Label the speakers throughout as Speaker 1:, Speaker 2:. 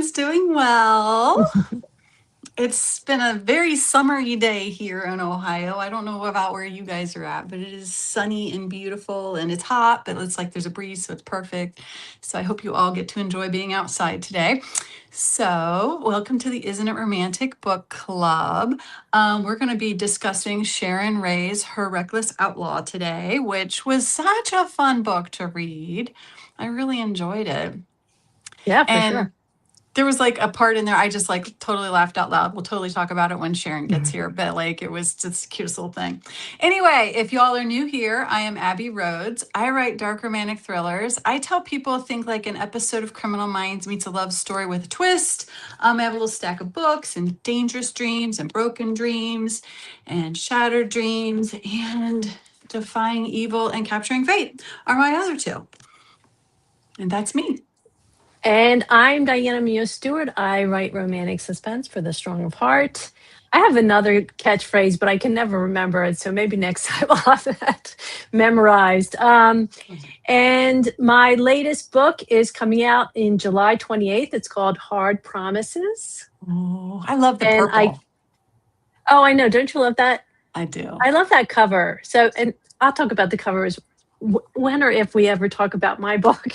Speaker 1: everyone's doing well. It's been a very summery day here in Ohio. I don't know about where you guys are at, but it is sunny and beautiful and it's hot, but it's like there's a breeze, so it's perfect. So I hope you all get to enjoy being outside today. So, welcome to the Isn't It Romantic Book Club. We're going to be discussing Sharon Wray's Her Reckless Outlaw today, which was such a fun book to read. I really enjoyed it.
Speaker 2: Yeah, for
Speaker 1: And
Speaker 2: sure.
Speaker 1: there was like a part in there I just like totally laughed out loud. We'll totally talk about it when Sharon gets here, but like it was just the cutest little thing. Anyway, if y'all are new here, I am Abbie Roads. I write dark romantic thrillers. I tell people think like an episode of Criminal Minds meets a love story with a twist. I have a little stack of books and Dangerous Dreams and Broken Dreams and Shattered Dreams and Defying Evil and Capturing Fate are my other two. And that's me.
Speaker 2: And I'm Diana Muñoz Stewart. I write romantic suspense for the strong of heart. I have another catchphrase, but I can never remember it. So maybe next time I'll have that memorized. And my latest book is coming out in July 28th. It's called Hard Promises.
Speaker 1: Oh, I love the
Speaker 2: And
Speaker 1: purple.
Speaker 2: I know. Don't you love that?
Speaker 1: I do.
Speaker 2: I love that cover. So, and I'll talk about the covers when or if we ever talk about my book.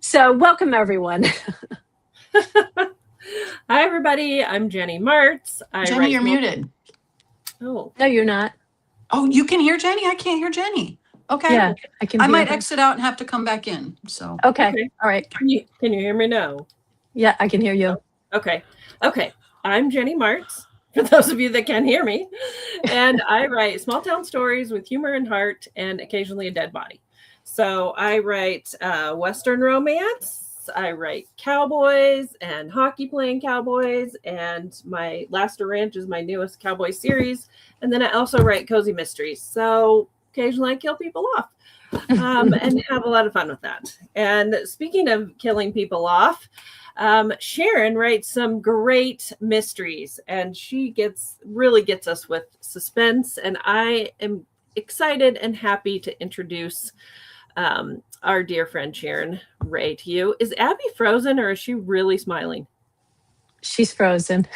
Speaker 2: So welcome, everyone.
Speaker 3: Hi, everybody. I'm Jennie Marts.
Speaker 1: Jennie, you're muted.
Speaker 3: Oh.
Speaker 2: No, you're not.
Speaker 1: Oh, you can hear Jennie? I can't hear Jennie. Okay.
Speaker 2: Yeah, I can.
Speaker 1: I might exit out and have to come back in. So.
Speaker 2: Okay. All right.
Speaker 3: Can you hear me now?
Speaker 2: Yeah, I can hear you.
Speaker 3: Okay. I'm Jennie Marts, for those of you that can hear me. And I write small town stories with humor and heart and occasionally a dead body. So I write Western romance. I write cowboys and hockey playing cowboys. And my Last Ranch is my newest cowboy series. And then I also write cozy mysteries. So occasionally I kill people off and have a lot of fun with that. And speaking of killing people off, Sharon writes some great mysteries and she really gets us with suspense. And I am excited and happy to introduce our dear friend Sharon Wray to you. Is Abbie frozen or is she really smiling?
Speaker 2: She's frozen.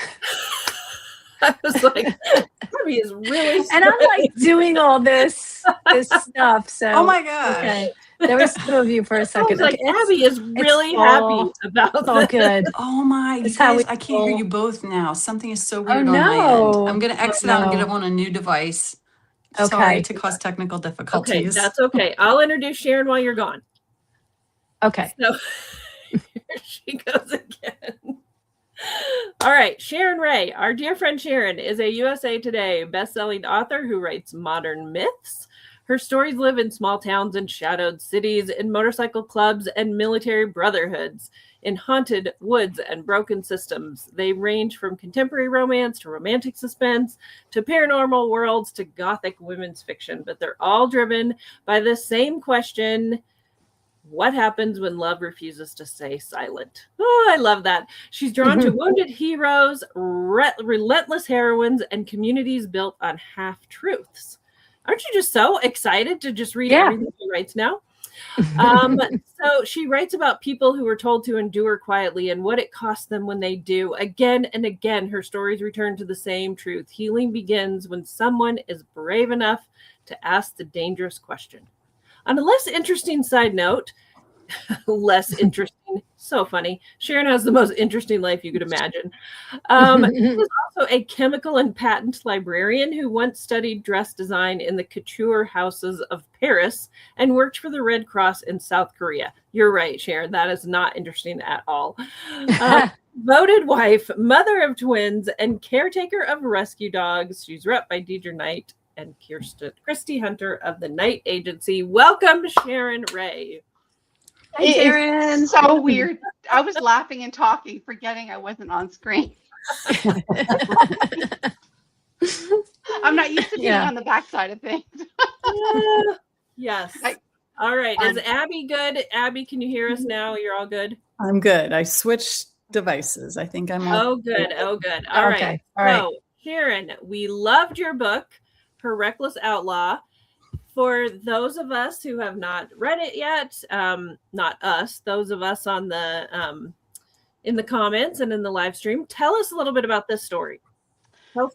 Speaker 3: I was like, Abbie is really smiling.
Speaker 2: And I'm like doing all this stuff. So
Speaker 1: oh my gosh.
Speaker 2: Okay. There was two of you for a second.
Speaker 3: I was like, Abbie is really happy about this.
Speaker 2: Oh, good.
Speaker 1: Oh my, you guys, I can't hear you both now. Something is so weird on my end. I'm going to exit out and get on a new device.
Speaker 2: Okay.
Speaker 1: Sorry to cause technical difficulties.
Speaker 3: Okay, that's okay. I'll introduce Sharon while you're gone.
Speaker 2: Okay.
Speaker 3: So here she goes again. All right, Sharon Wray, our dear friend Sharon, is a USA Today best-selling author who writes modern myths. Her stories live in small towns and shadowed cities, in motorcycle clubs and military brotherhoods, in haunted woods and broken systems. They range from contemporary romance to romantic suspense to paranormal worlds to gothic women's fiction, but they're all driven by the same question: what happens when love refuses to stay silent? Oh, I love that. She's drawn to wounded heroes, relentless heroines, and communities built on half-truths. Aren't you just so excited to just read everything she writes now? So she writes about people who were told to endure quietly and what it costs them when they do. Again and again, her stories return to the same truth. Healing begins when someone is brave enough to ask the dangerous question. On a less interesting side note, so funny. Sharon has the most interesting life you could imagine. She is also a chemical and patent librarian who once studied dress design in the couture houses of Paris and worked for the Red Cross in South Korea. You're right, Sharon. That is not interesting at all. Voted wife, mother of twins, and caretaker of rescue dogs. She's rep by Deidre Knight and Christy Hunter of the Knight Agency. Welcome, Sharon Wray.
Speaker 2: Hi, Sharon.
Speaker 4: It's so weird. I was laughing and talking, forgetting I wasn't on screen. I'm not used to being on the backside of things.
Speaker 3: Yes. All right. Is Abbie good? Abbie, can you hear us now? You're all good?
Speaker 1: I'm good. I switched devices. I think I'm all
Speaker 3: good. All right. So, Sharon, we loved your book, Her Reckless Outlaw. For those of us who have not read it yet, not us, those of us on the in the comments and in the live stream. Tell us a little bit about this story.
Speaker 4: So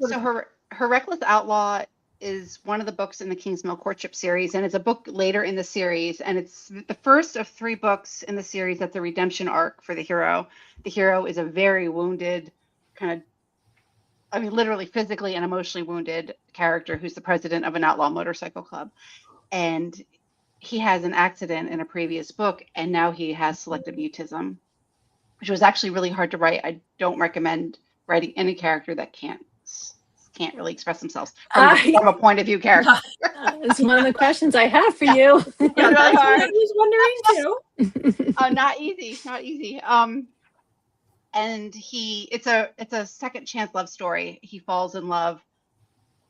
Speaker 4: Her Reckless Outlaw is one of the books in the Kingsmill Courtship series, and it's a book later in the series, and it's the first of 3 books in the series that's a redemption arc for the hero. The hero is a very wounded, literally physically and emotionally wounded character who's the president of an outlaw motorcycle club. And he has an accident in a previous book, and now he has selective mutism, which was actually really hard to write. I don't recommend writing any character that can't really express themselves from a point of view character.
Speaker 2: It's one of the questions I have for you.
Speaker 4: It's really hard.
Speaker 3: I was wondering too.
Speaker 4: Not easy. And it's a second chance love story. He falls in love,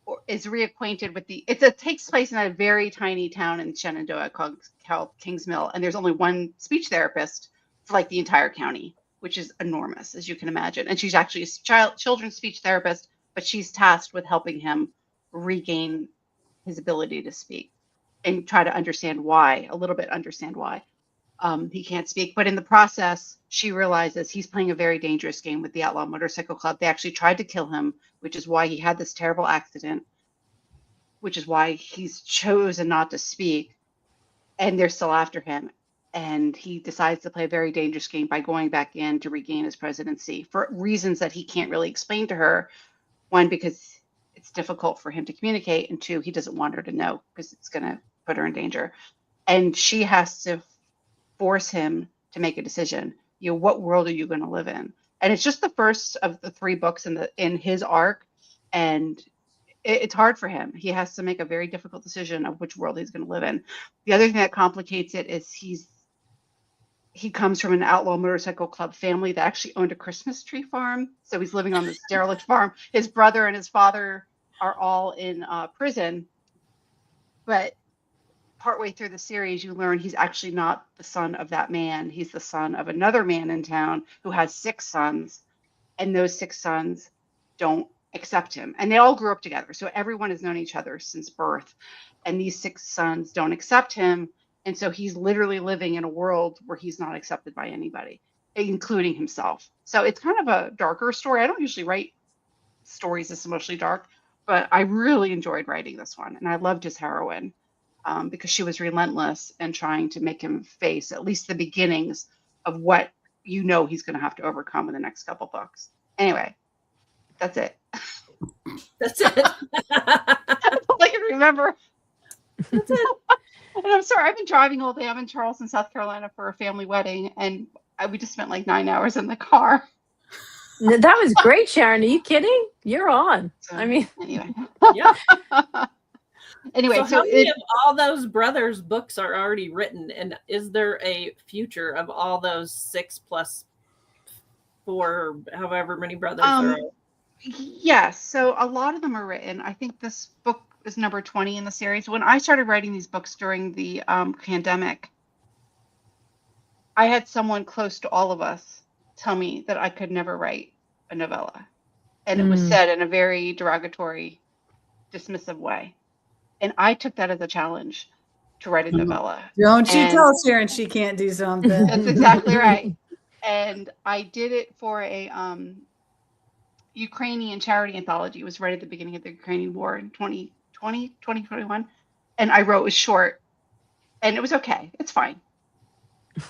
Speaker 4: or is reacquainted with it takes place in a very tiny town in Shenandoah called Kingsmill, and there's only one speech therapist for like the entire county, which is enormous, as you can imagine. And she's actually a children's speech therapist, but she's tasked with helping him regain his ability to speak and try to understand why he can't speak. But in the process, she realizes he's playing a very dangerous game with the Outlaw Motorcycle Club. They actually tried to kill him, which is why he had this terrible accident, which is why he's chosen not to speak. And they're still after him. And he decides to play a very dangerous game by going back in to regain his presidency for reasons that he can't really explain to her. 1, because it's difficult for him to communicate, and 2, he doesn't want her to know because it's going to put her in danger. And she has to force him to make a decision. What world are you going to live in? And it's just the first of the 3 books in his arc, and it's hard for him. He has to make a very difficult decision of which world he's going to live in. The other thing that complicates it is he comes from an outlaw motorcycle club family that actually owned a Christmas tree farm. So he's living on this derelict farm. His brother and his father are all in prison. But partway through the series, you learn he's actually not the son of that man. He's the son of another man in town who has 6 sons. And those 6 sons don't accept him. And they all grew up together. So everyone has known each other since birth. And these 6 sons don't accept him. And so he's literally living in a world where he's not accepted by anybody, including himself. So it's kind of a darker story. I don't usually write stories this emotionally dark, but I really enjoyed writing this one. And I loved his heroine because she was relentless in trying to make him face at least the beginnings of what he's going to have to overcome in the next couple books. Anyway, that's it.
Speaker 3: That's it.
Speaker 4: That's all I can remember.
Speaker 3: That's it.
Speaker 4: And I'm sorry, I've been driving all day. I'm in Charleston, South Carolina for a family wedding, and we just spent like 9 hours in the car.
Speaker 2: That was great, Sharon. Are you kidding? You're on.
Speaker 4: So,
Speaker 2: anyway.
Speaker 3: Yeah.
Speaker 4: Anyway,
Speaker 3: so how many of all those brothers' books are already written, and is there a future of all those 6 plus 4, however many brothers there are?
Speaker 4: Yes, so a lot of them are written. I think this book is number 20 in the series. When I started writing these books during the pandemic, I had someone close to all of us tell me that I could never write a novella. And it was said in a very derogatory, dismissive way. And I took that as a challenge to write a novella.
Speaker 1: Don't you tell Sharon she can't do something.
Speaker 4: That's exactly right. And I did it for a Ukrainian charity anthology. It was right at the beginning of the Ukrainian war in 2021. And I wrote, it was short, and it was okay. It's fine.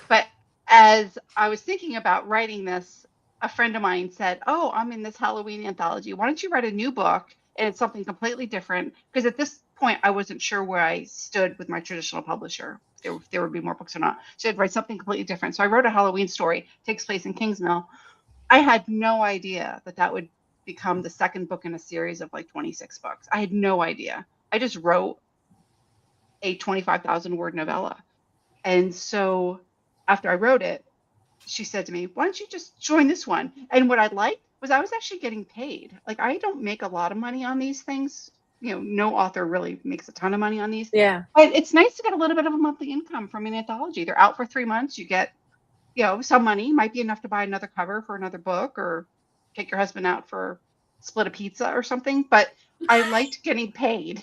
Speaker 4: But as I was thinking about writing this, a friend of mine said, "Oh, I'm in this Halloween anthology. Why don't you write a new book? And it's something completely different." Because at this point, I wasn't sure where I stood with my traditional publisher, if there would be more books or not. So I'd write something completely different. So I wrote a Halloween story, takes place in Kingsmill. I had no idea that would become the second book in a series of like 26 books. I had no idea. I just wrote a 25,000 word novella. And so after I wrote it, she said to me, "Why don't you just join this one?" And what I liked was I was actually getting paid. Like, I don't make a lot of money on these things. No author really makes a ton of money on these.
Speaker 2: Yeah.
Speaker 4: But it's nice to get a little bit of a monthly income from an anthology. They're out for 3 months. You get, some money. Might be enough to buy another cover for another book or take your husband out for split a pizza or something. But I liked getting paid.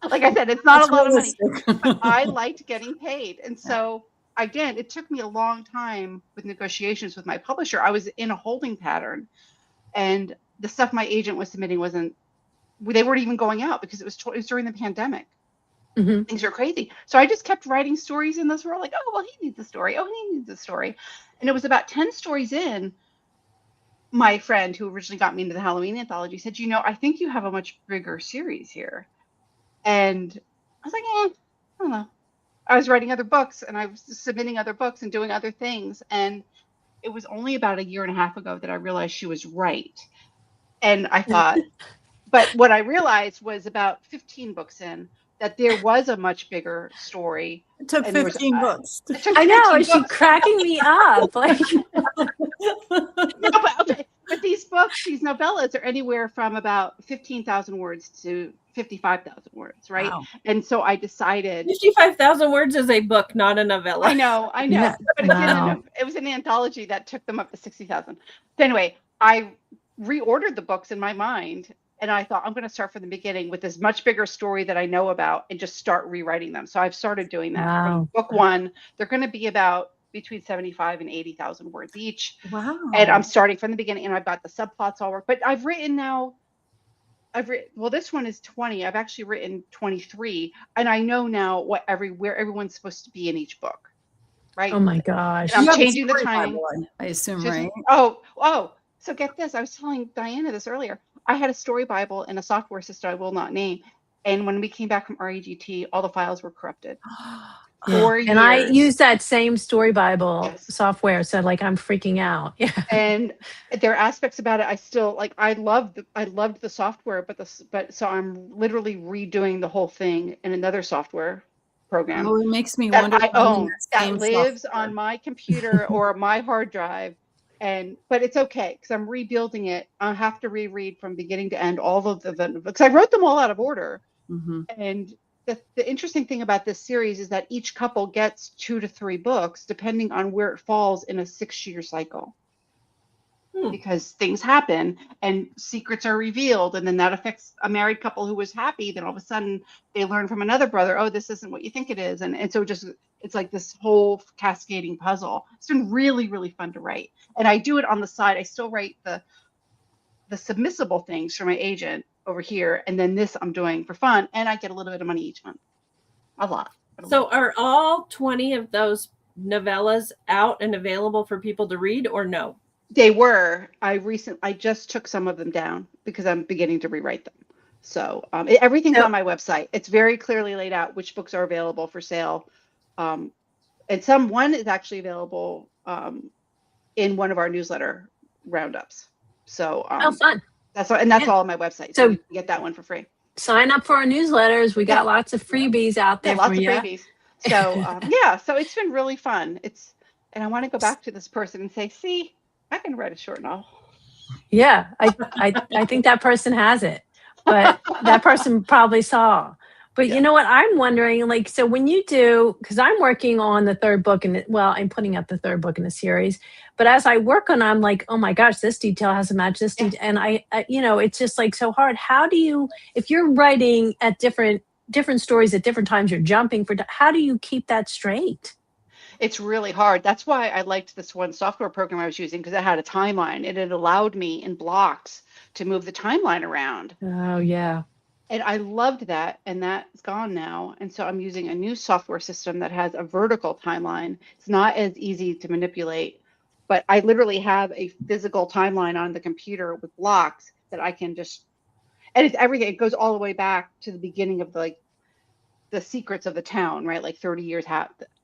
Speaker 4: Like I said, it's not a lot of money, but I liked getting paid. And so again, it took me a long time with negotiations with my publisher. I was in a holding pattern, and the stuff my agent was submitting they weren't even going out because it was during the pandemic.
Speaker 2: Mm-hmm.
Speaker 4: Things were crazy. So I just kept writing stories in this world, like, oh, well, he needs a story. Oh, he needs a story. And it was about 10 stories in, my friend who originally got me into the Halloween anthology said, I think you have a much bigger series here. And I was like, I don't know. I was writing other books, and I was submitting other books and doing other things. And it was only about a year and a half ago that I realized she was right. And I thought, but what I realized was about 15 books in, that there was a much bigger story.
Speaker 1: It took 15 books.
Speaker 4: It took
Speaker 2: I know,
Speaker 4: 15
Speaker 2: is she
Speaker 4: books.
Speaker 2: cracking me up? Like,
Speaker 4: No, but these books, these novellas are anywhere from about 15,000 words to 55,000 words, right?
Speaker 1: Wow.
Speaker 4: And so I decided
Speaker 3: 55,000 words is a book, not a novella.
Speaker 4: I know.
Speaker 2: Yeah.
Speaker 4: But it was an anthology that took them up to 60,000. So anyway, I reordered the books in my mind, and I thought, I'm going to start from the beginning with this much bigger story that I know about and just start rewriting them. So I've started doing that.
Speaker 2: Wow.
Speaker 4: From book one, they're going to be about between 75 and 80,000 words each.
Speaker 1: Wow.
Speaker 4: And I'm starting from the beginning, and I've got the subplots all work. But well, this one is 20. I've actually written 23, and I know now where everyone's supposed to be in each book, right?
Speaker 2: oh my gosh.
Speaker 4: I'm
Speaker 1: You have a
Speaker 4: changing the
Speaker 1: story
Speaker 4: timing.
Speaker 1: Bible, I assume,
Speaker 4: Just-
Speaker 1: right?
Speaker 4: Oh, so get this. I was telling Diana this earlier. I had a story Bible and a software system I will not name. And when we came back from REGT, all the files were corrupted.
Speaker 2: Yeah.
Speaker 4: 4 years.
Speaker 2: And I use that same story Bible
Speaker 4: Yes.
Speaker 2: software. So like, I'm freaking out. Yeah.
Speaker 4: And there are aspects about it I still like. I loved the software, but so I'm literally redoing the whole thing in another software program
Speaker 1: Oh, it makes me
Speaker 4: that
Speaker 1: wonder.
Speaker 4: I own, that
Speaker 1: same
Speaker 4: lives
Speaker 1: software.
Speaker 4: on my computer or my hard drive. But it's okay because I'm rebuilding it. I have to reread from beginning to end all of the because I wrote them all out of order.
Speaker 1: Mhm.
Speaker 4: And the interesting thing about this series is that each couple gets 2 to 3 books depending on where it falls in a 6-year cycle. Because things happen and secrets are revealed, and then that affects a married couple who was happy. Then all of a sudden they learn from another brother, oh, this isn't what you think it is. And so it's like this whole cascading puzzle. It's been really, really fun to write. And I do it on the side. I still write the submissible things for my agent over here. And then this I'm doing for fun. And I get a little bit of money each month. A lot.
Speaker 3: So are all 20 of those novellas out and available for people to read, or no?
Speaker 4: They were. I just took some of them down because I'm beginning to rewrite them. So everything's on my website. It's very clearly laid out which books are available for sale. And one is actually available in one of our newsletter roundups. So
Speaker 2: Fun.
Speaker 4: that's all on my website. So
Speaker 2: So-
Speaker 4: you can get that one for free.
Speaker 2: Sign up for our newsletters. We got lots of freebies out there
Speaker 4: Lots
Speaker 2: for
Speaker 4: of
Speaker 2: you.
Speaker 4: freebies. So so it's been really fun. And I want to go back to this person and say, see, I can write a short novel.
Speaker 2: Yeah, I think that person has it, but that person probably saw. But you know what? I'm wondering, like, so when you do, because I'm working on the third book, I'm putting out the third book in the series. But as I work on, I'm like, oh my gosh, this detail has to match this detail, and I it's just like so hard. How do you, if you're writing at different stories at different times, you're jumping how do you keep that straight?
Speaker 4: It's really hard. That's why I liked this one software program I was using, because it had a timeline and it allowed me in blocks to move the timeline around.
Speaker 2: Oh, yeah.
Speaker 4: And I loved that. And that's gone now. And so I'm using a new software system that has a vertical timeline. It's not as easy to manipulate, but I literally have a physical timeline on the computer with blocks that I can and it's everything. It goes all the way back to the beginning of the secrets of the town, right? Like 30 years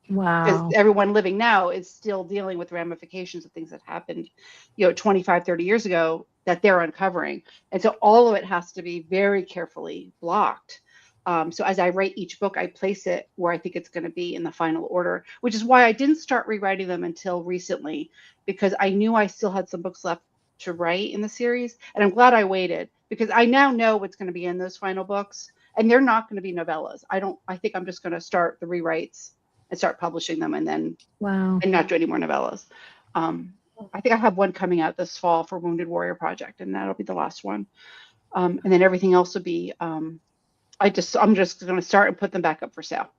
Speaker 2: Wow.
Speaker 4: because everyone living now is still dealing with ramifications of things that happened, 25, 30 years ago that they're uncovering. And so all of it has to be very carefully blocked. So as I write each book, I place it where I think it's going to be in the final order, which is why I didn't start rewriting them until recently, because I knew I still had some books left to write in the series. And I'm glad I waited, because I now know what's going to be in those final books, and they're not going to be novellas. I think I'm just going to start the rewrites and start publishing them, and then and not do any more novellas. I think I have one coming out this fall for Wounded Warrior Project, and that'll be the last one. And then everything else will be, I'm just going to start and put them back up for sale,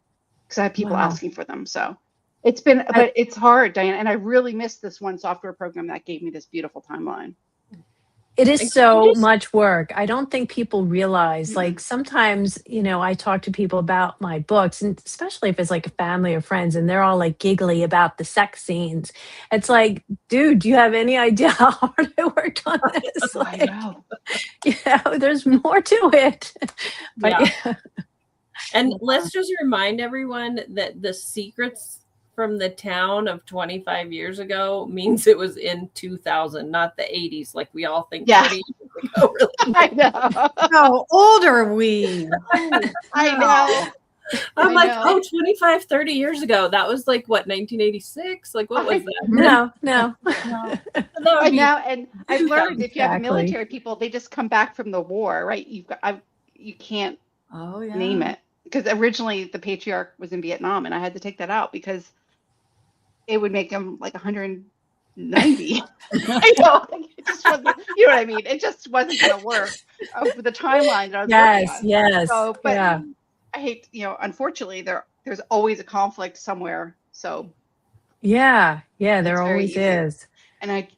Speaker 4: because I have people asking for them. So but it's hard, Diana, and I really missed this one software program that gave me this beautiful timeline.
Speaker 2: It is so much work. I don't think people realize, like, sometimes, I talk to people about my books, and especially if it's like a family or friends, and they're all like giggly about the sex scenes. It's like, dude, do you have any idea how hard I worked on this?
Speaker 4: I know.
Speaker 2: There's more to it. But,
Speaker 3: And let's just remind everyone that the secrets from the town of 25 years ago means it was in 2000, not the 80s, like we all think 20 years ago. Really.
Speaker 4: I know.
Speaker 1: How old are we?
Speaker 4: I know.
Speaker 3: I'm like, 25, 30 years ago. That was like, what, 1986? Like, what was that?
Speaker 2: No.
Speaker 4: I know. And I've learned if you have military people, they just come back from the war, right? You can't name it. Because originally the patriarch was in Vietnam, and I had to take that out because it would make him like 190. I know. It just wasn't, you know what I mean? It just wasn't going to work for the timeline that I was working on.
Speaker 2: Yes.
Speaker 4: So, but I hate, unfortunately, there's always a conflict somewhere. So
Speaker 2: there always is.
Speaker 4: And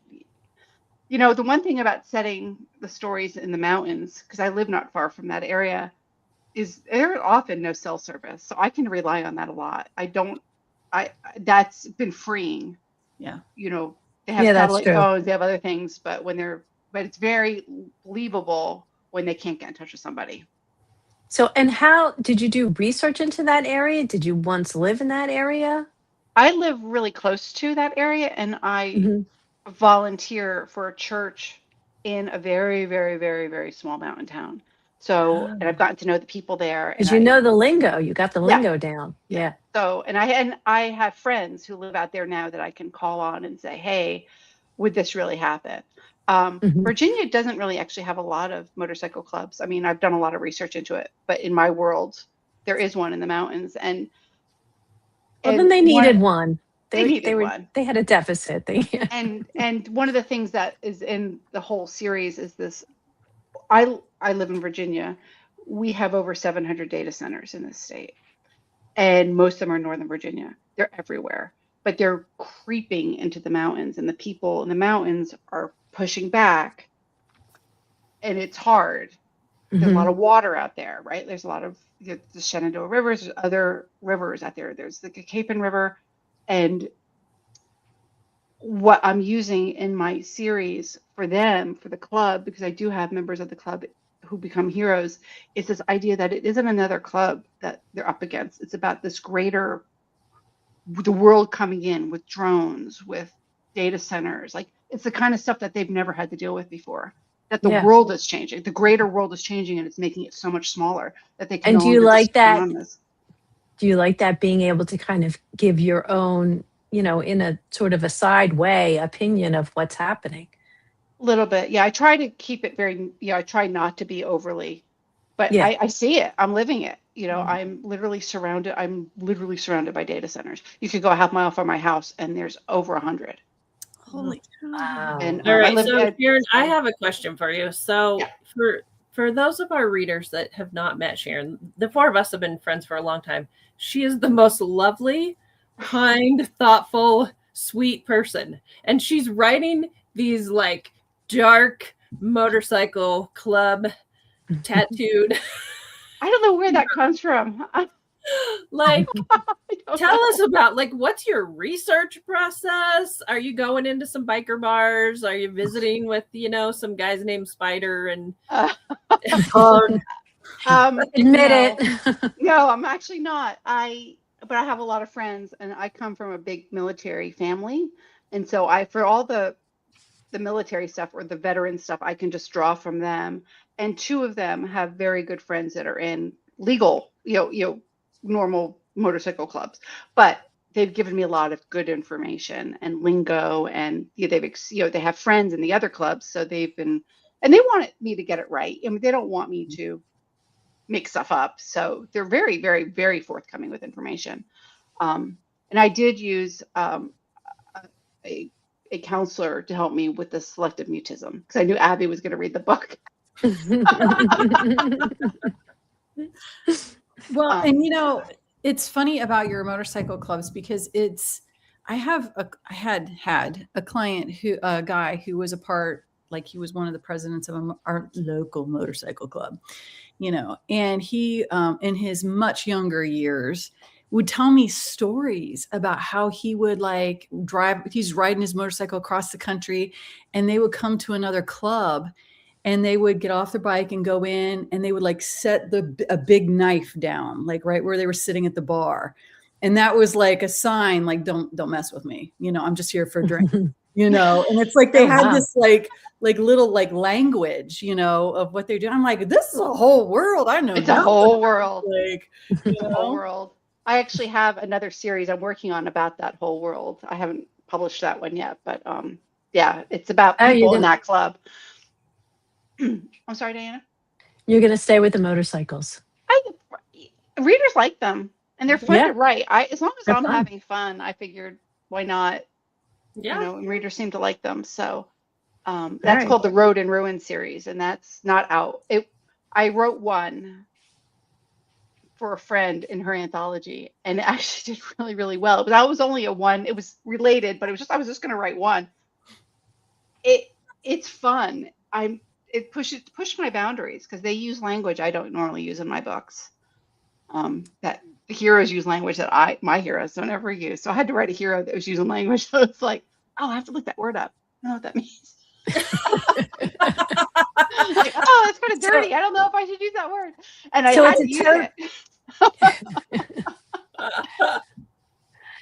Speaker 4: the one thing about setting the stories in the mountains, because I live not far from that area, is there's often no cell service. So I can rely on that a lot. That's been freeing.
Speaker 1: Yeah.
Speaker 4: They have satellite phones, they have other things, but but it's very believable when they can't get in touch with somebody.
Speaker 2: So, and how did you do research into that area? Did you once live in that area?
Speaker 4: I live really close to that area, and I volunteer for a church in a very, very, very, very small mountain town. So, and I've gotten to know the people there.
Speaker 2: Because you know the lingo, you got the lingo down. Yeah.
Speaker 4: So, and I have friends who live out there now that I can call on and say, hey, would this really happen? Virginia doesn't really actually have a lot of motorcycle clubs. I mean, I've done a lot of research into it, but in my world, there is one in the mountains. And
Speaker 2: then they needed one.
Speaker 4: They one.
Speaker 2: They had a deficit.
Speaker 4: And one of the things that is in the whole series is this. I live in Virginia. We have over 700 data centers in this state, and most of them are in Northern Virginia. They're everywhere, but they're creeping into the mountains, and the people in the mountains are pushing back, and it's hard. There's a lot of water out there, right? There's a lot of the Shenandoah rivers, there's other rivers out there. There's the Capon River, and what I'm using in my series for the club, because I do have members of the club who become heroes, is this idea that it isn't another club that they're up against. It's about this greater, the world coming in with drones, with data centers. Like, it's the kind of stuff that they've never had to deal with before. That the world is changing. The greater world is changing, and it's making it so much smaller that they can.
Speaker 2: And do you like that? Do you like that, being able to kind of give your own, in a sort of a side way, opinion of what's happening?
Speaker 4: A little bit. Yeah. I try to keep it very, I try not to be overly, but I see it. I'm living it. I'm literally surrounded by data centers. You could go a half mile from my house and there's over 100.
Speaker 1: Holy cow.
Speaker 2: Wow.
Speaker 3: And all right. So Sharon, I have a question for you. So for those of our readers that have not met Sharon, the four of us have been friends for a long time. She is the most lovely, kind, thoughtful, sweet person. And she's writing these like dark motorcycle club tattooed.
Speaker 4: I don't know where that comes from.
Speaker 3: Like, tell us about, like, what's your research process? Are you going into some biker bars? Are you visiting with, some guys named Spider and
Speaker 2: admit it?
Speaker 4: No, I'm actually not. But I have a lot of friends, and I come from a big military family. And so for all the military stuff or the veteran stuff, I can just draw from them. And two of them have very good friends that are in legal, normal motorcycle clubs, but they've given me a lot of good information and lingo, and they have friends in the other clubs. So they want me to get it right. I mean, they don't want me to make stuff up. So they're very, very, very forthcoming with information. And I did use a counselor to help me with the selective mutism, because I knew Abbie was going to read the book.
Speaker 5: Well, and
Speaker 1: It's funny about your motorcycle clubs because I had a client a guy who was he was one of the presidents of our local motorcycle club, and he, in his much younger years, would tell me stories about how he would he's riding his motorcycle across the country, and they would come to another club and they would get off their bike and go in, and they would set a big knife down, right where they were sitting at the bar. And that was a sign, don't mess with me. I'm just here for a drink, and it's they had this little language, of what they do. I'm like, this is a whole world. I know.
Speaker 4: It's a whole world. It's a whole world. I actually have another series I'm working on about that whole world. I haven't published that one yet, but yeah, it's about people in that club. I'm sorry, Diana.
Speaker 2: You're going to stay with the motorcycles.
Speaker 4: Readers like them, and they're fun to write. As long as I'm having fun, I figured, why not?
Speaker 3: Yeah.
Speaker 4: And readers seem to like them. So that's called the Road and Ruin series, and that's not out. I wrote one for a friend in her anthology, and it actually did really, really well. But that was only a one. It was related, but I was just going to write one. It's fun. It pushed my boundaries because they use language I don't normally use in my books. That the heroes use language that my heroes don't ever use. So I had to write a hero that was using language. So it's I have to look that word up. I don't know what that means. It's kind of dirty. I don't know if I should use that word. And I had to use it.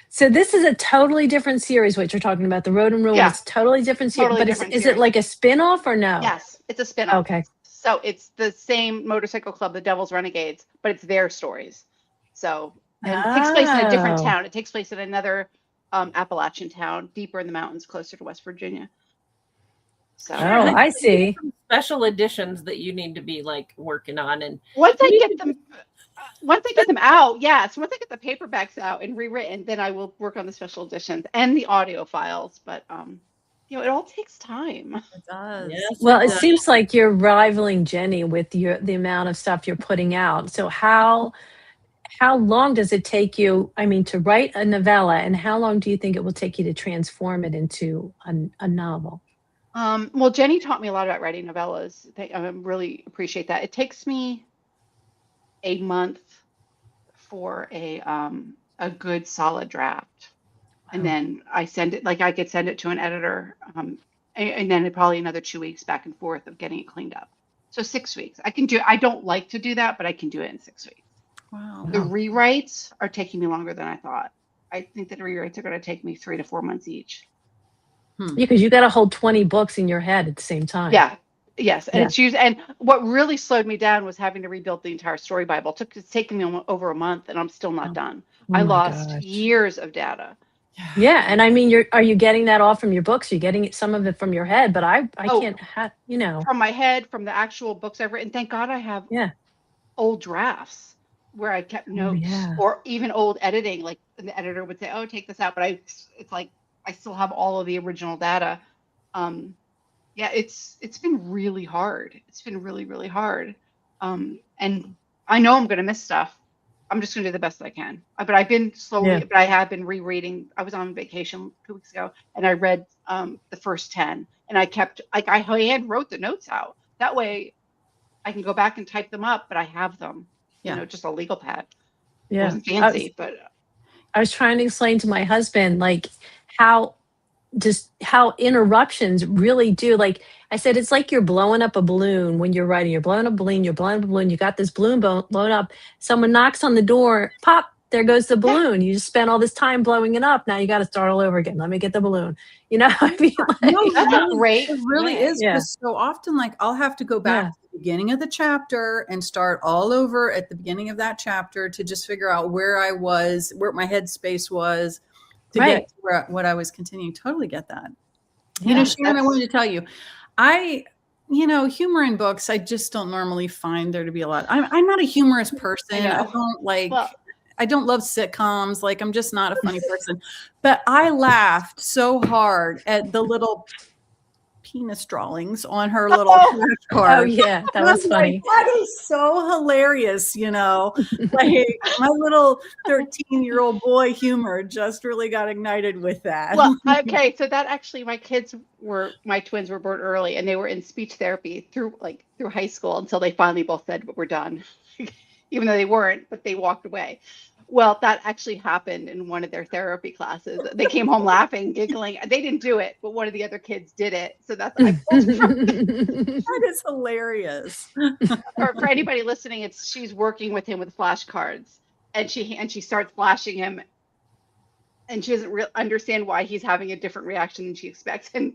Speaker 2: So this is a totally different series, what you're talking about. The Road and Ruin is totally different series.
Speaker 4: Totally
Speaker 2: but is it like a spin-off or no?
Speaker 4: Yes, it's a spin-off.
Speaker 2: Okay.
Speaker 4: So it's the same motorcycle club, the Devil's Renegades, but it's their stories. So it takes place in a different town. It takes place in another Appalachian town, deeper in the mountains, closer to West Virginia. So
Speaker 2: I see.
Speaker 3: Special editions that you need to be working on, and
Speaker 4: once I get them out, yes. Once I get the paperbacks out and rewritten, then I will work on the special editions and the audio files. But it all takes time.
Speaker 1: It does.
Speaker 3: Yes,
Speaker 2: well, it seems like you're rivaling Jennie with the amount of stuff you're putting out. So how long does it take you, to write a novella, and how long do you think it will take you to transform it into a novel?
Speaker 4: Well, Jennie taught me a lot about writing novellas. I really appreciate that. It takes me a month for a good solid draft. And then I send it, I could send it to an editor, and then probably another 2 weeks back and forth of getting it cleaned up. So 6 weeks. I don't like to do that, but I can do it in 6 weeks.
Speaker 1: Wow.
Speaker 4: The rewrites are taking me longer than I thought. I think that the rewrites are going to take me 3 to 4 months each.
Speaker 2: Yeah, because you got to hold 20 books in your head at the same time.
Speaker 4: Yeah. Yes. And and what really slowed me down was having to rebuild the entire story Bible. It's taken me over a month, and I'm still not done. I lost years of data.
Speaker 2: Yeah, and are you getting that all from your books? You're getting some of it from your head, but I can't have,
Speaker 4: from my head, from the actual books I've written. Thank God I have old drafts where I kept notes, or even old editing. Like the editor would say, "Oh, take this out," but it's I still have all of the original data. It's been really hard. It's been really, really hard. And I know I'm going to miss stuff. I'm just going to do the best I can. But I've been but I have been rereading. I was on vacation 2 weeks ago, and I read the first 10, and I kept, I hand wrote the notes out. That way I can go back and type them up, but I have them, just a legal pad.
Speaker 2: Yeah.
Speaker 4: It wasn't fancy, but
Speaker 2: I was trying to explain to my husband, how interruptions really do. I said, it's like you're blowing up a balloon when you're writing. You're blowing up a balloon. You got this balloon blown up. Someone knocks on the door. Pop, there goes the balloon. You just spent all this time blowing it up. Now you got to start all over again. Let me get the balloon.
Speaker 1: No, that's great. It really is. Because so often, I'll have to go back to the beginning of the chapter and start all over at the beginning of that chapter to just figure out where I was, where my headspace was, to get to what I was continuing. Totally get that. Sharon, I wanted to tell you, humor in books, I just don't normally find there to be a lot. I'm not a humorous person. I don't love sitcoms. I'm just not a funny person. But I laughed so hard at the little penis drawings on her little flashcard.
Speaker 2: Oh yeah, that
Speaker 1: And I
Speaker 2: was funny.
Speaker 1: like, that is so hilarious, like my little 13-year-old boy humor just really got ignited with that.
Speaker 4: Well, okay, so that actually, my twins were born early, and they were in speech therapy through high school until they finally both said, "We're done," even though they weren't, but they walked away. Well, that actually happened in one of their therapy classes. They came home laughing, giggling. They didn't do it, but one of the other kids did it. So that's I pulled from
Speaker 1: That is hilarious.
Speaker 4: or for anybody listening, she's working with him with flashcards, and she starts flashing him, and she doesn't understand why he's having a different reaction than she expects. And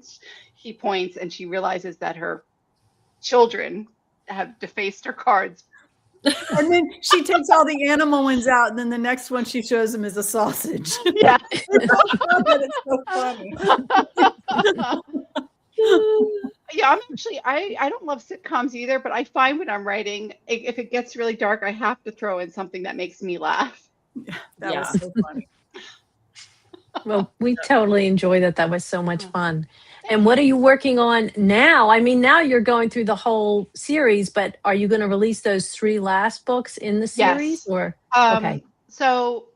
Speaker 4: he points, and she realizes that her children have defaced her cards.
Speaker 1: And then she takes all the animal ones out, and then the next one she shows him is a sausage.
Speaker 4: Yeah.
Speaker 1: It's so funny.
Speaker 4: Yeah, I don't love sitcoms either, but I find when I'm writing, if it gets really dark, I have to throw in something that makes me laugh.
Speaker 1: That
Speaker 3: Yeah.
Speaker 1: was so funny.
Speaker 2: Well, we totally enjoyed that. That was so much fun. And what are you working on now? I mean, now you're going through the whole series, but are you going to release those 3 last books in the series?
Speaker 4: Yes.
Speaker 2: Or okay.
Speaker 4: So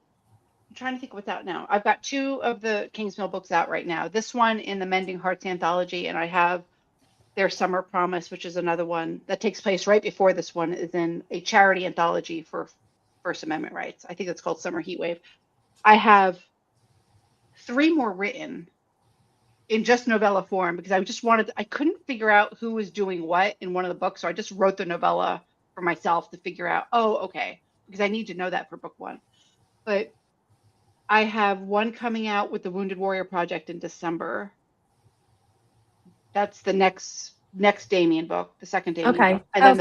Speaker 4: I'm trying to think what's out now. I've got 2 of the Kingsmill books out right now. This one in the Mending Hearts anthology, and I have their Summer Promise, which is another one that takes place right before this one, is in a charity anthology for First Amendment rights. I think it's called Summer Heatwave. I have 3 more written in just novella form because I couldn't figure out who was doing what in one of the books. So I just wrote the novella for myself to figure out, okay, because I need to know that for book 1. But I have one coming out with the Wounded Warrior Project in December. That's the next Damien book, the second Damien book. And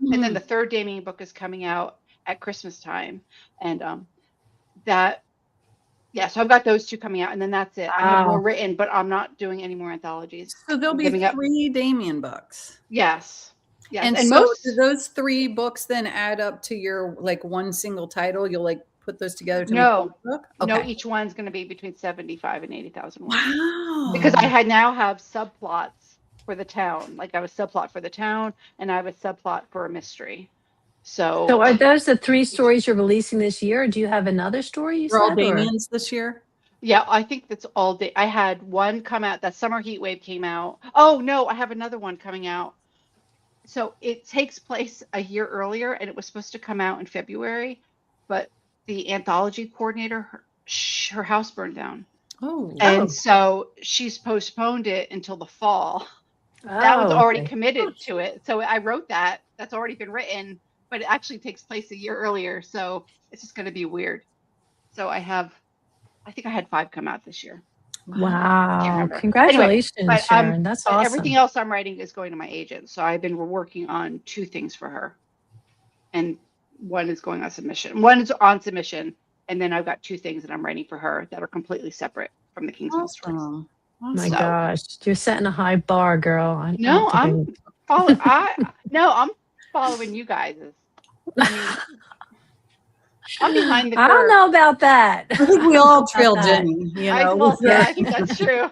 Speaker 4: then the third Damien book is coming out at Christmas time. And so I've got those 2 coming out, and then that's it. I have more written, but I'm not doing any more anthologies.
Speaker 1: So there'll be 3 Damien books.
Speaker 4: Yes.
Speaker 1: And so do those 3 books then add up to your one single title? You'll put those together to make one book? Okay.
Speaker 4: No, each one's going to be between 75 and 80,000 words.
Speaker 1: Wow.
Speaker 4: Because I now have subplots for the town. Like I have a subplot for the town, and I have a subplot for a mystery. So
Speaker 2: are those the 3 stories you're releasing this year, or do you have another story you said?
Speaker 1: all Damien's this year?
Speaker 4: Yeah, I think that's all day. I had one come out, that Summer Heatwave came out. Oh no, I have another one coming out. So it takes place a year earlier, and it was supposed to come out in February, but the anthology coordinator, her house burned down. And so she's postponed it until the fall. That was already committed to it. So I wrote that. That's already been written, but it actually takes place a year earlier. So it's just going to be weird. So I think I had 5 come out this year.
Speaker 2: Wow. Congratulations,
Speaker 4: anyway,
Speaker 2: Sharon. That's awesome.
Speaker 4: Everything else I'm writing is going to my agent. So I've been working on 2 things for her. And one is going on submission. One is on submission. And then I've got 2 things that I'm writing for her that are completely separate from the Kingsmill stories.
Speaker 2: Oh my gosh. You're setting a high bar, girl.
Speaker 4: I'm following you guys. I'm behind the curve.
Speaker 2: I don't know about that.
Speaker 1: I think we all trail Jennie.
Speaker 4: I think that's true.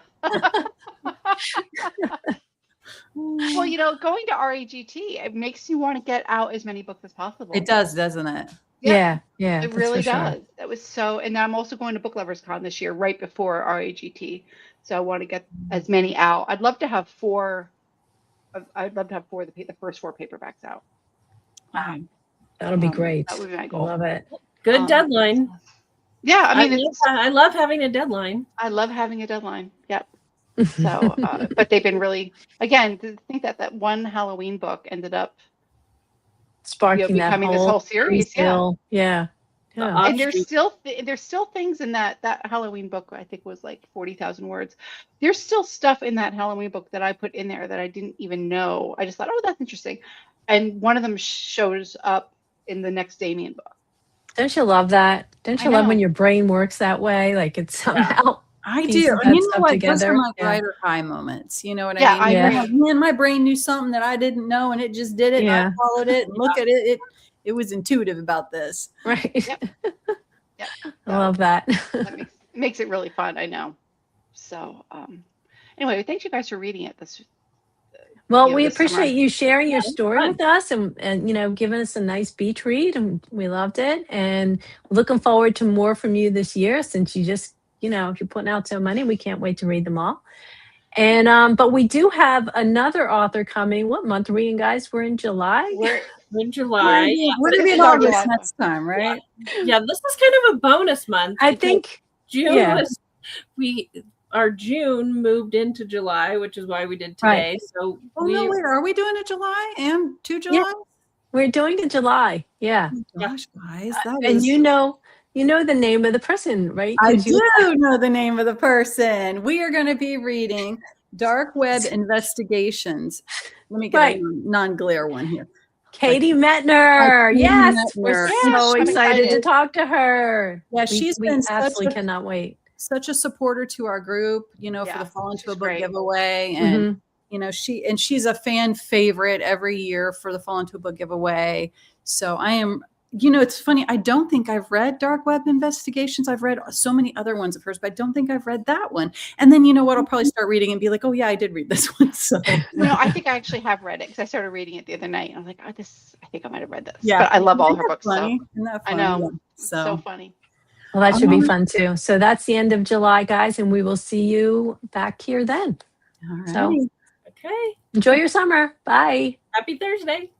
Speaker 4: Well, going to RAGT, it makes you want to get out as many books as possible.
Speaker 1: It does, doesn't it?
Speaker 2: Yeah.
Speaker 4: It really does. That was so, and I'm also going to Book Lovers Con this year, right before RAGT. So I want to get as many out. I'd love to have 4. The first 4 paperbacks out.
Speaker 2: Wow. That'll be great.
Speaker 4: That would be my goal.
Speaker 2: Love it.
Speaker 3: Good deadline.
Speaker 4: Yeah,
Speaker 3: I love having a deadline.
Speaker 4: I love having a deadline. Yep. So, but they've been really, again, to think that one Halloween book ended up
Speaker 2: sparking
Speaker 4: becoming this whole series.
Speaker 2: Yeah.
Speaker 4: And there's still things in that Halloween book. I think was 40,000 words. There's still stuff in that Halloween book that I put in there that I didn't even know. I just thought, that's interesting. And one of them shows up in the next Damien book.
Speaker 2: Don't you love that? Don't you love when your brain works that way? Like it's somehow.
Speaker 1: I do. And you know what? Those are my writer high moments. You know what I mean? Man, my brain knew something that I didn't know, and it just did it. And I followed it. And look at it. It was intuitive about this.
Speaker 2: Right.
Speaker 4: Yep.
Speaker 2: I love that.
Speaker 4: Makes it really fun. I know. So anyway, thank you guys for reading it
Speaker 2: Well,
Speaker 4: you
Speaker 2: we
Speaker 4: this summer.
Speaker 2: appreciate you sharing your
Speaker 3: Yeah,
Speaker 2: story
Speaker 3: fun.
Speaker 2: with us and giving us a nice beach read, and we loved it. And looking forward to more from you this year, since you just, if you're putting out so many, we can't wait to read them all. And but we do have another author coming. What month are we in, guys? We're in July.
Speaker 3: We're in July.
Speaker 1: We're gonna be in
Speaker 4: This is our
Speaker 1: August
Speaker 4: July
Speaker 1: next time, right?
Speaker 3: Yeah, this is kind of a bonus month.
Speaker 2: I
Speaker 3: because
Speaker 2: think
Speaker 3: June
Speaker 2: yeah.
Speaker 3: was our June moved into July, which is why we did today.
Speaker 2: Right.
Speaker 3: So
Speaker 1: Oh no, wait, are we doing it July and 2 July?
Speaker 2: we're doing it July. Yeah.
Speaker 1: Gosh, guys, that
Speaker 2: And
Speaker 1: is.
Speaker 2: you know the name of the person, right?
Speaker 1: I
Speaker 2: 'Cause you-
Speaker 1: do know the name of the person. We are going to be reading Dark Web Investigations. Let me get
Speaker 2: Right.
Speaker 1: a non-glare one here.
Speaker 2: Katie Metner.
Speaker 1: Katie
Speaker 2: Yes. We're
Speaker 1: Metner.
Speaker 2: so
Speaker 4: I'm
Speaker 2: excited to
Speaker 4: excited.
Speaker 2: talk to her.
Speaker 1: Yeah, she's
Speaker 2: we
Speaker 1: been such
Speaker 2: absolutely
Speaker 1: a-
Speaker 2: cannot wait.
Speaker 1: Such a supporter to our group, for
Speaker 4: Yeah,
Speaker 1: the Fall Into a
Speaker 4: she's
Speaker 1: Book
Speaker 4: great.
Speaker 1: giveaway. And,
Speaker 2: Mhm.
Speaker 1: she's a fan favorite every year for the Fall Into a Book giveaway. So I am, it's funny. I don't think I've read Dark Web Investigations. I've read so many other ones of hers, but I don't think I've read that one. And then, what, I'll probably start reading and be like, oh yeah, I did read this one. So
Speaker 4: No, I think I actually have read it because I started reading it the other night. And I was like, I think I might have read this.
Speaker 1: yeah,
Speaker 4: But I love all her
Speaker 1: Isn't that
Speaker 4: books.
Speaker 1: funny?
Speaker 4: So
Speaker 1: Isn't that
Speaker 4: I
Speaker 1: funny?
Speaker 4: know.
Speaker 1: Yeah.
Speaker 4: so funny.
Speaker 2: Well, that should be fun too. So that's the end of July, guys, and we will see you back here then.
Speaker 1: All right.
Speaker 2: So
Speaker 3: Okay.
Speaker 2: enjoy your summer. Bye.
Speaker 3: Happy Thursday.